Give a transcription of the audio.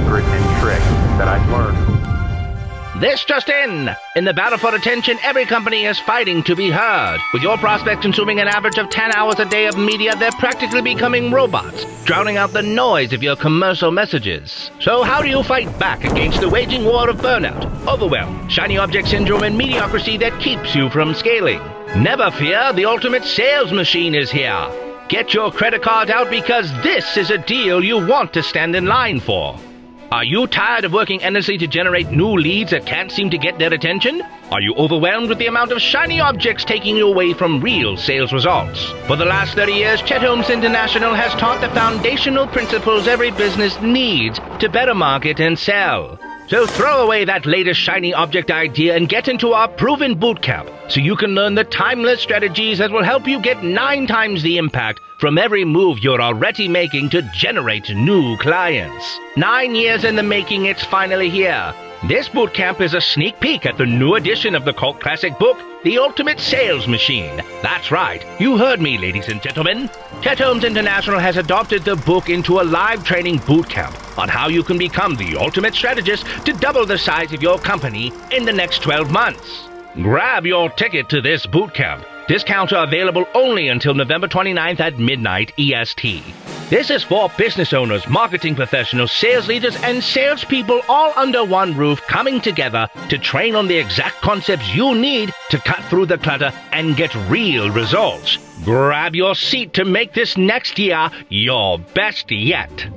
secret and trick that I've learned. This just in! In the battle for attention, every company is fighting to be heard. With your prospects consuming an average of 10 hours a day of media, they're practically becoming robots, drowning out the noise of your commercial messages. So how do you fight back against the waging war of burnout, overwhelm, shiny object syndrome, and mediocrity that keeps you from scaling? Never fear, the ultimate sales machine is here. Get your credit card out because this is a deal you want to stand in line for. Are you tired of working endlessly to generate new leads that can't seem to get their attention? Are you overwhelmed with the amount of shiny objects taking you away from real sales results? For the last 30 years, Holmes International has taught the foundational principles every business needs to better market and sell. So throw away that latest shiny object idea and get into our proven bootcamp so you can learn the timeless strategies that will help you get 9 times the impact from every move you're already making to generate new clients. 9 years in the making, it's finally here. This bootcamp is a sneak peek at the new edition of the cult classic book, The Ultimate Sales Machine. That's right, you heard me, ladies and gentlemen. Holmes International has adopted the book into a live training bootcamp on how you can become the ultimate strategist to double the size of your company in the next 12 months. Grab your ticket to this bootcamp. Discounts are available only until November 29th at midnight EST. This is for business owners, marketing professionals, sales leaders, and salespeople all under one roof coming together to train on the exact concepts you need to cut through the clutter and get real results. Grab your seat to make this next year your best yet.